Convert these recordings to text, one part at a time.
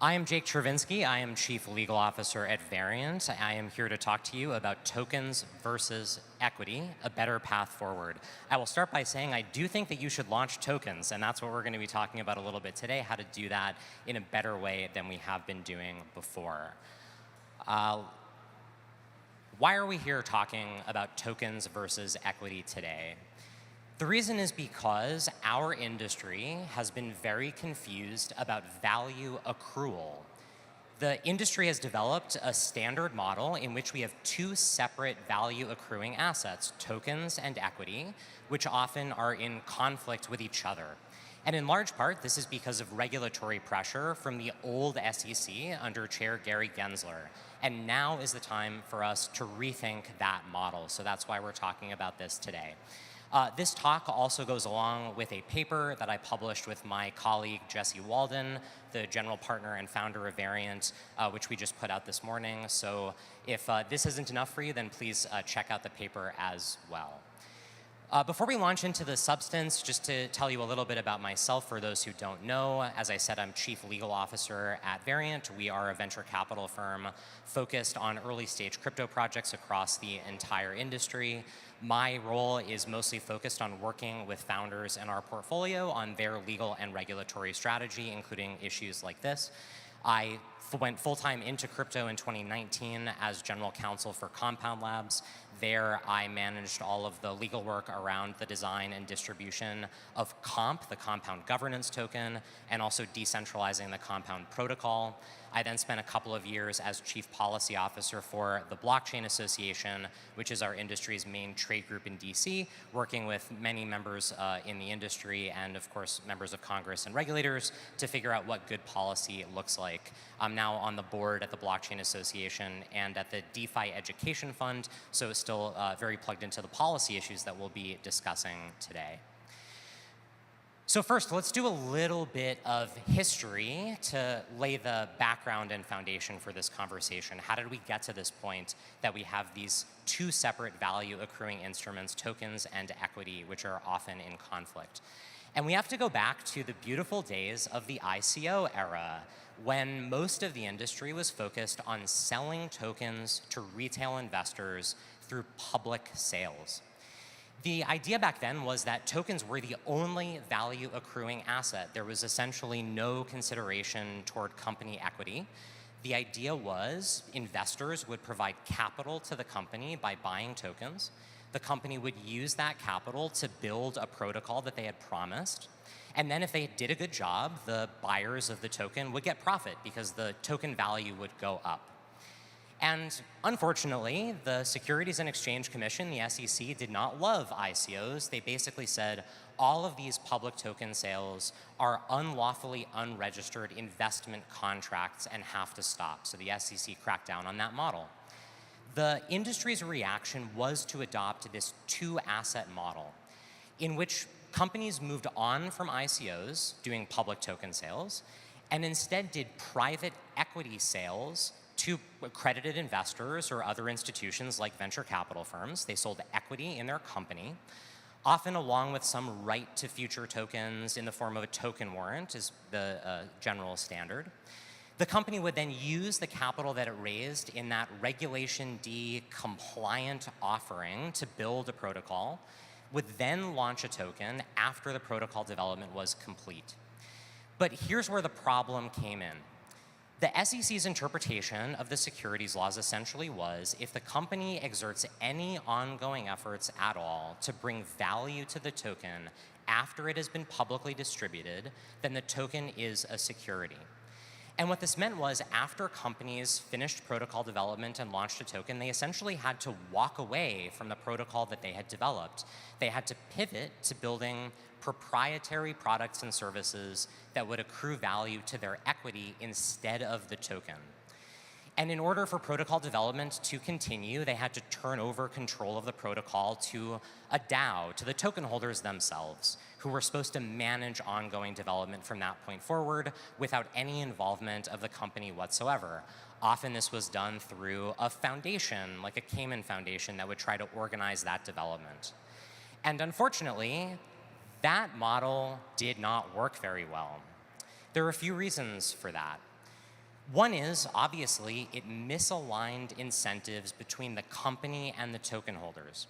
I am Jake Chervinsky. I am Chief Legal Officer at Variant. I am here to talk to you about tokens versus equity, a better path forward. I will start by saying I do think that you should launch tokens, and that's what we're going to be talking about a little bit today, how to do that in a better way than we have been doing before. Why are we here talking about tokens versus equity today? The reason is because our industry has been very confused about value accrual. The industry has developed a standard model in which we have two separate value accruing assets, tokens and equity, which often are in conflict with each other. And in large part, this is because of regulatory pressure from the old SEC under Chair Gary Gensler. And now is the time for us to rethink that model. So that's why we're talking about this today. This talk also goes along with a paper that I published with my colleague Jesse Walden, the general partner and founder of Variant, which we just put out this morning. So if this isn't enough for you, then please check out the paper as well. Before we launch into the substance, just to tell you a little bit about myself for those who don't know, as I said, I'm Chief Legal Officer at Variant. We are a venture capital firm focused on early stage crypto projects across the entire industry. My role is mostly focused on working with founders in our portfolio on their legal and regulatory strategy, including issues like this. I went full-time into crypto in 2019 as general counsel for Compound Labs. There, I managed all of the legal work around the design and distribution of COMP, the Compound Governance Token, and also decentralizing the Compound Protocol. I then spent a couple of years as Chief Policy Officer for the Blockchain Association, which is our industry's main trade group in DC, working with many members in the industry and, of course, members of Congress and regulators to figure out what good policy looks like. I'm now on the board at the Blockchain Association and at the DeFi Education Fund, so it's still very plugged into the policy issues that we'll be discussing today. So first, let's do a little bit of history to lay the background and foundation for this conversation. How did we get to this point that we have these two separate value accruing instruments, tokens and equity, which are often in conflict? And we have to go back to the beautiful days of the ICO era, when most of the industry was focused on selling tokens to retail investors through public sales. The idea back then was that tokens were the only value accruing asset. There was essentially no consideration toward company equity. The idea was investors would provide capital to the company by buying tokens. The company would use that capital to build a protocol that they had promised. And then if they did a good job, the buyers of the token would get profit because the token value would go up. And unfortunately, the Securities and Exchange Commission, the SEC, did not love ICOs. They basically said all of these public token sales are unlawfully unregistered investment contracts and have to stop. So the SEC cracked down on that model. The industry's reaction was to adopt this two-asset model in which companies moved on from ICOs, doing public token sales, and instead did private equity sales to accredited investors or other institutions like venture capital firms. They sold equity in their company, often along with some right to future tokens in the form of a token warrant is the general standard. The company would then use the capital that it raised in that Regulation D compliant offering to build a protocol, would then launch a token after the protocol development was complete. But here's where the problem came in. The SEC's interpretation of the securities laws essentially was if the company exerts any ongoing efforts at all to bring value to the token after it has been publicly distributed, then the token is a security. And what this meant was after companies finished protocol development and launched a token, they essentially had to walk away from the protocol that they had developed. They had to pivot to building proprietary products and services that would accrue value to their equity instead of the token. And in order for protocol development to continue, they had to turn over control of the protocol to a DAO, to the token holders themselves, who were supposed to manage ongoing development from that point forward without any involvement of the company whatsoever. Often this was done through a foundation, like a Cayman Foundation, that would try to organize that development. And unfortunately, that model did not work very well. There are a few reasons for that. One is, obviously, it misaligned incentives between the company and the token holders.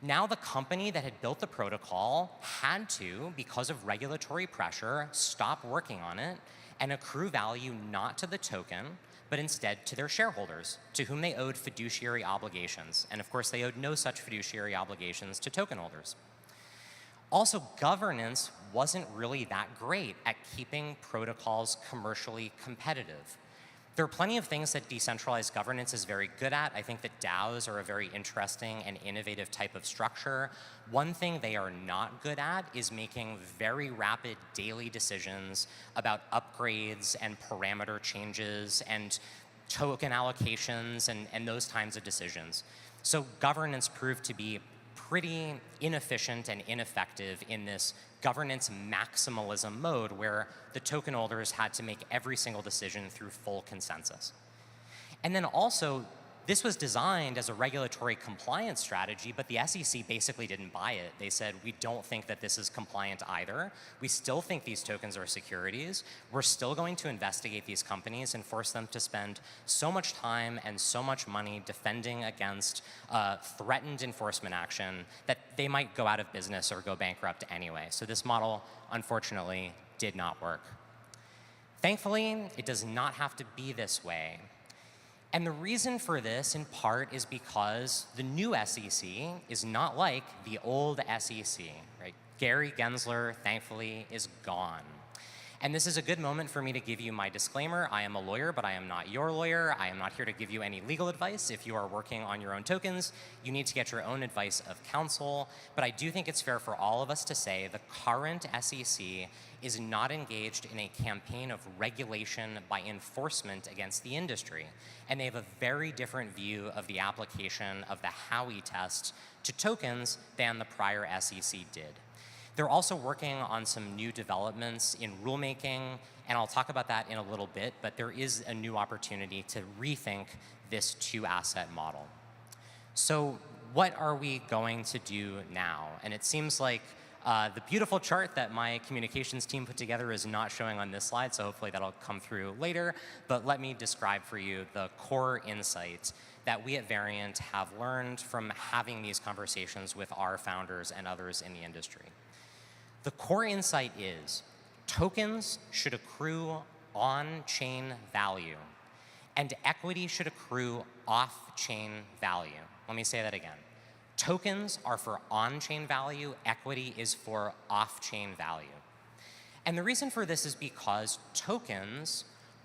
Now the company that had built the protocol had to, because of regulatory pressure, stop working on it and accrue value not to the token, but instead to their shareholders, to whom they owed fiduciary obligations. And of course, they owed no such fiduciary obligations to token holders. Also, governance wasn't really that great at keeping protocols commercially competitive. There are plenty of things that decentralized governance is very good at. I think that DAOs are a very interesting and innovative type of structure. One thing they are not good at is making very rapid daily decisions about upgrades and parameter changes and token allocations and those kinds of decisions. So governance proved to be pretty inefficient and ineffective in this governance maximalism mode where the token holders had to make every single decision through full consensus. And then also, this was designed as a regulatory compliance strategy, but the SEC basically didn't buy it. They said, we don't think that this is compliant either. We still think these tokens are securities. We're still going to investigate these companies and force them to spend so much time and so much money defending against threatened enforcement action that they might go out of business or go bankrupt anyway. So this model, unfortunately, did not work. Thankfully, it does not have to be this way. And the reason for this, in part, is because the new SEC is not like the old SEC, right? Gary Gensler, thankfully, is gone. And this is a good moment for me to give you my disclaimer. I am a lawyer, but I am not your lawyer. I am not here to give you any legal advice. If you are working on your own tokens, you need to get your own advice of counsel. But I do think it's fair for all of us to say the current SEC is not engaged in a campaign of regulation by enforcement against the industry. And they have a very different view of the application of the Howey test to tokens than the prior SEC did. They're also working on some new developments in rulemaking, and I'll talk about that in a little bit, but there is a new opportunity to rethink this two-asset model. So what are we going to do now? And it seems like the beautiful chart that my communications team put together is not showing on this slide, so hopefully that'll come through later, but let me describe for you the core insights that we at Variant have learned from having these conversations with our founders and others in the industry. The core insight is tokens should accrue on-chain value, and equity should accrue off-chain value. Let me say that again. Tokens are for on-chain value, equity is for off-chain value. And the reason for this is because tokens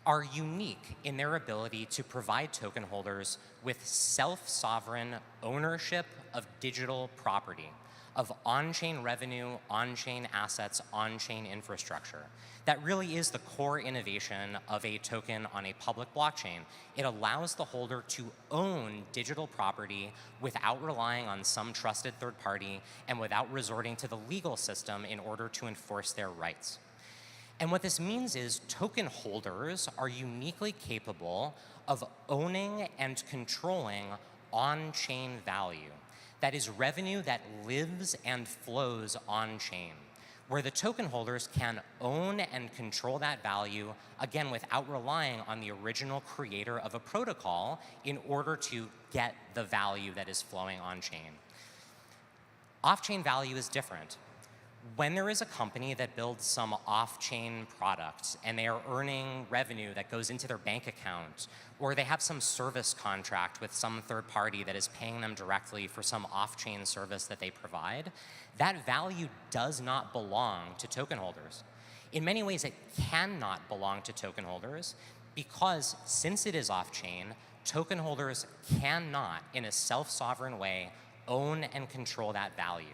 are unique in their ability to provide token holders with self-sovereign ownership of digital property, of on-chain revenue, on-chain assets, on-chain infrastructure. That really is the core innovation of a token on a public blockchain. It allows the holder to own digital property without relying on some trusted third party and without resorting to the legal system in order to enforce their rights. And what this means is token holders are uniquely capable of owning and controlling on-chain value. That is revenue that lives and flows on-chain, where the token holders can own and control that value, again, without relying on the original creator of a protocol in order to get the value that is flowing on-chain. Off-chain value is different. When there is a company that builds some off-chain product and they are earning revenue that goes into their bank account, or they have some service contract with some third party that is paying them directly for some off-chain service that they provide, that value does not belong to token holders. In many ways, it cannot belong to token holders because since it is off-chain, token holders cannot, in a self-sovereign way, own and control that value.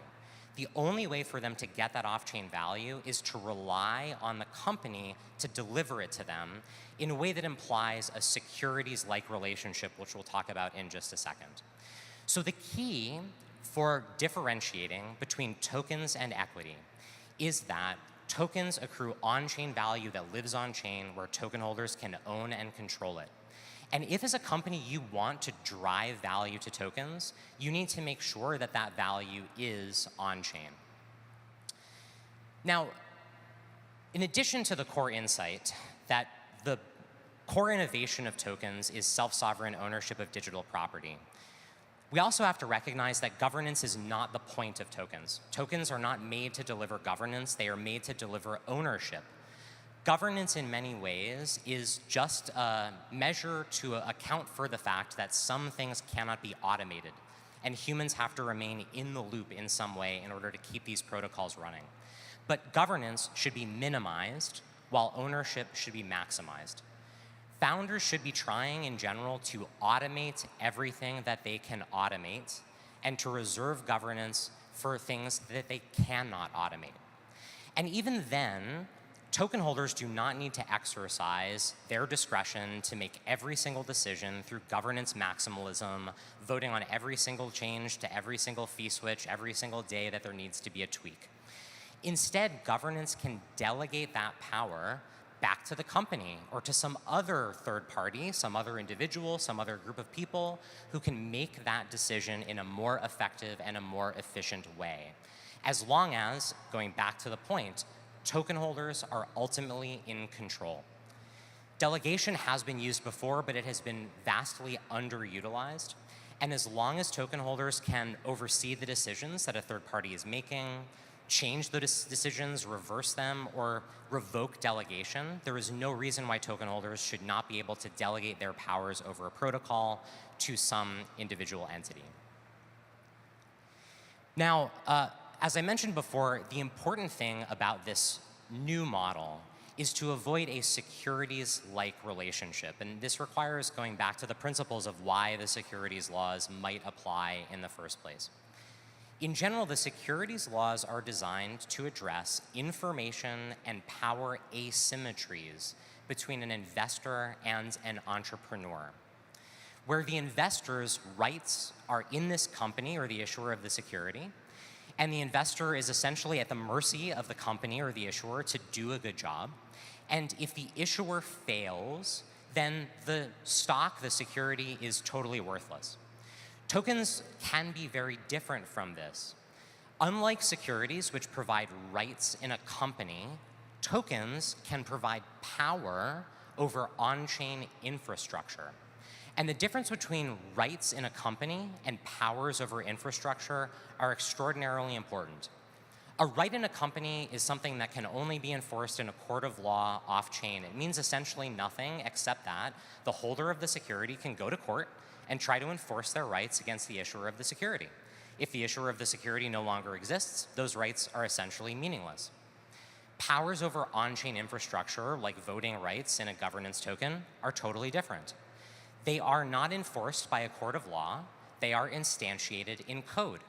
The only way for them to get that off-chain value is to rely on the company to deliver it to them in a way that implies a securities-like relationship, which we'll talk about in just a second. So the key for differentiating between tokens and equity is that tokens accrue on-chain value that lives on-chain where token holders can own and control it. And if as a company you want to drive value to tokens, you need to make sure that that value is on-chain. Now, in addition to the core insight that the core innovation of tokens is self-sovereign ownership of digital property. We also have to recognize that governance is not the point of tokens. Tokens are not made to deliver governance, they are made to deliver ownership. Governance in many ways is just a measure to account for the fact that some things cannot be automated, and humans have to remain in the loop in some way in order to keep these protocols running. But governance should be minimized, while ownership should be maximized. Founders should be trying, in general, to automate everything that they can automate and to reserve governance for things that they cannot automate. And even then, token holders do not need to exercise their discretion to make every single decision through governance maximalism, voting on every single change to every single fee switch every single day that there needs to be a tweak. Instead, governance can delegate that power back to the company or to some other third party, some other individual, some other group of people who can make that decision in a more effective and a more efficient way. As long as, going back to the point, token holders are ultimately in control. Delegation has been used before, but it has been vastly underutilized. And as long as token holders can oversee the decisions that a third party is making, change those decisions, reverse them, or revoke delegation, there is no reason why token holders should not be able to delegate their powers over a protocol to some individual entity. Now, as I mentioned before, the important thing about this new model is to avoid a securities-like relationship. And this requires going back to the principles of why the securities laws might apply in the first place. In general, the securities laws are designed to address information and power asymmetries between an investor and an entrepreneur, where the investor's rights are in this company or the issuer of the security, and the investor is essentially at the mercy of the company or the issuer to do a good job. And if the issuer fails, then the stock, the security, is totally worthless. Tokens can be very different from this. Unlike securities, which provide rights in a company, tokens can provide power over on-chain infrastructure. And the difference between rights in a company and powers over infrastructure are extraordinarily important. A right in a company is something that can only be enforced in a court of law off-chain. It means essentially nothing except that the holder of the security can go to court and try to enforce their rights against the issuer of the security. If the issuer of the security no longer exists, those rights are essentially meaningless. Powers over on-chain infrastructure, like voting rights in a governance token, are totally different. They are not enforced by a court of law. They are instantiated in code.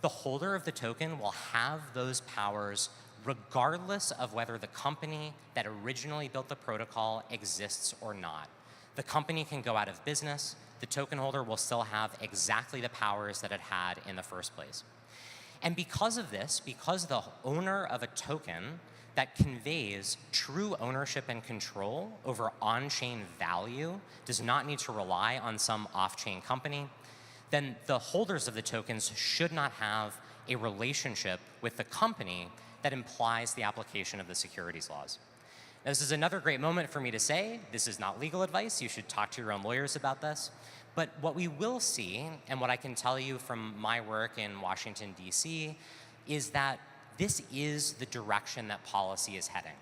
The holder of the token will have those powers regardless of whether the company that originally built the protocol exists or not. The company can go out of business. The token holder will still have exactly the powers that it had in the first place. And because of this, because the owner of a token that conveys true ownership and control over on-chain value does not need to rely on some off-chain company, then the holders of the tokens should not have a relationship with the company that implies the application of the securities laws. Now, this is another great moment for me to say, this is not legal advice. You should talk to your own lawyers about this. But what we will see, and what I can tell you from my work in Washington, D.C., is that this is the direction that policy is heading.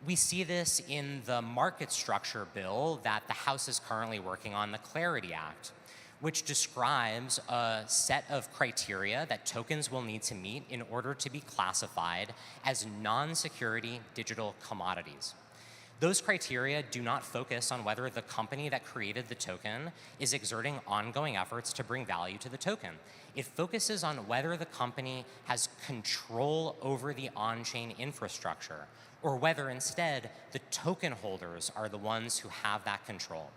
We see this in the market structure bill that the House is currently working on, the Clarity Act, which describes a set of criteria that tokens will need to meet in order to be classified as non-security digital commodities. Those criteria do not focus on whether the company that created the token is exerting ongoing efforts to bring value to the token. It focuses on whether the company has control over the on-chain infrastructure, or whether instead the token holders are the ones who have that control.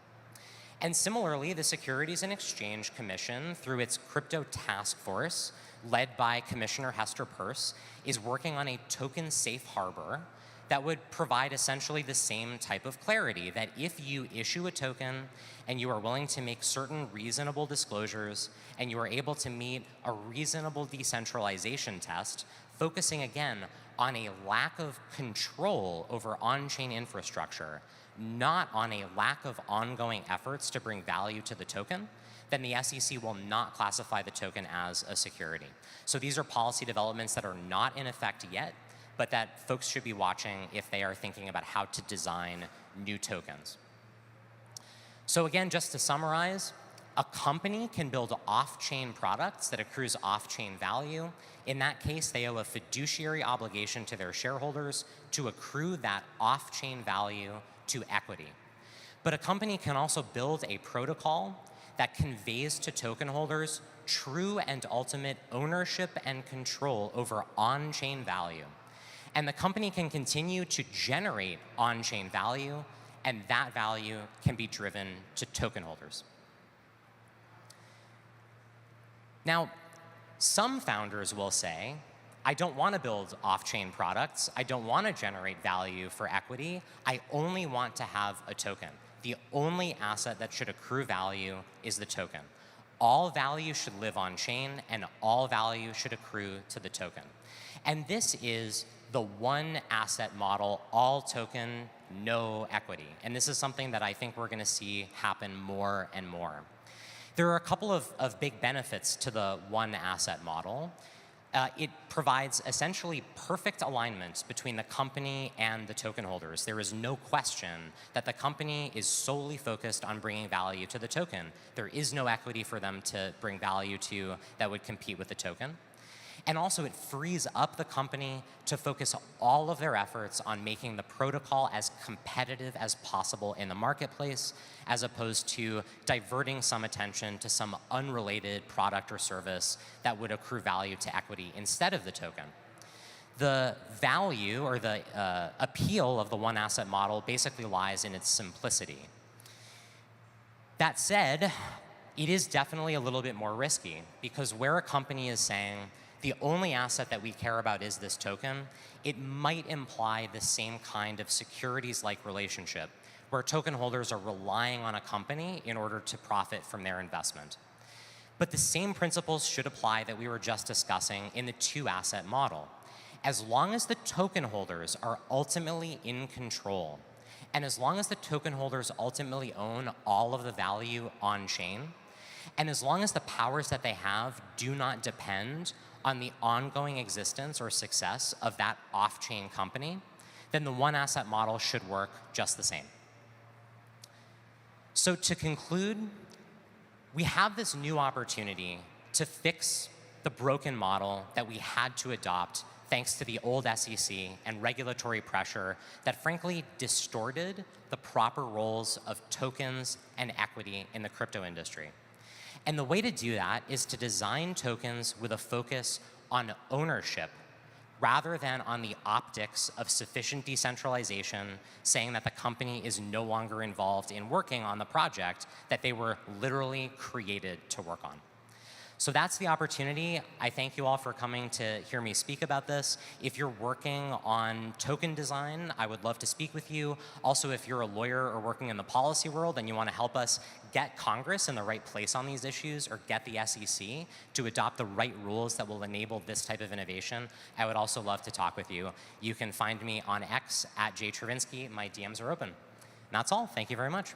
And similarly, the Securities and Exchange Commission, through its crypto task force, led by Commissioner Hester Peirce, is working on a token safe harbor that would provide essentially the same type of clarity, that if you issue a token and you are willing to make certain reasonable disclosures and you are able to meet a reasonable decentralization test focusing again on a lack of control over on-chain infrastructure, not on a lack of ongoing efforts to bring value to the token, then the SEC will not classify the token as a security. So these are policy developments that are not in effect yet, but that folks should be watching if they are thinking about how to design new tokens. So again, just to summarize, a company can build off-chain products that accrues off-chain value. In that case, they owe a fiduciary obligation to their shareholders to accrue that off-chain value to equity. But a company can also build a protocol that conveys to token holders true and ultimate ownership and control over on-chain value. And the company can continue to generate on-chain value, and that value can be driven to token holders. Now, some founders will say, I don't want to build off-chain products. I don't want to generate value for equity. I only want to have a token. The only asset that should accrue value is the token. All value should live on-chain, and all value should accrue to the token. And this is the one asset model, all token, no equity. And this is something that I think we're going to see happen more and more. There are a couple of big benefits to the one asset model. It provides essentially perfect alignment between the company and the token holders. There is no question that the company is solely focused on bringing value to the token. There is no equity for them to bring value to that would compete with the token. And also, it frees up the company to focus all of their efforts on making the protocol as competitive as possible in the marketplace, as opposed to diverting some attention to some unrelated product or service that would accrue value to equity instead of the token. The value or the appeal of the one asset model basically lies in its simplicity. That said, it is definitely a little bit more risky, because where a company is saying, the only asset that we care about is this token, it might imply the same kind of securities-like relationship where token holders are relying on a company in order to profit from their investment. But the same principles should apply that we were just discussing in the two-asset model. As long as the token holders are ultimately in control, and as long as the token holders ultimately own all of the value on-chain, and as long as the powers that they have do not depend on the ongoing existence or success of that off-chain company, then the one asset model should work just the same. So to conclude, we have this new opportunity to fix the broken model that we had to adopt thanks to the old SEC and regulatory pressure that frankly distorted the proper roles of tokens and equity in the crypto industry. And the way to do that is to design tokens with a focus on ownership rather than on the optics of sufficient decentralization, saying that the company is no longer involved in working on the project that they were literally created to work on. So that's the opportunity. I thank you all for coming to hear me speak about this. If you're working on token design, I would love to speak with you. Also, if you're a lawyer or working in the policy world and you want to help us get Congress in the right place on these issues or get the SEC to adopt the right rules that will enable this type of innovation, I would also love to talk with you. You can find me on X at Chervinsky. My DMs are open. And that's all. Thank you very much.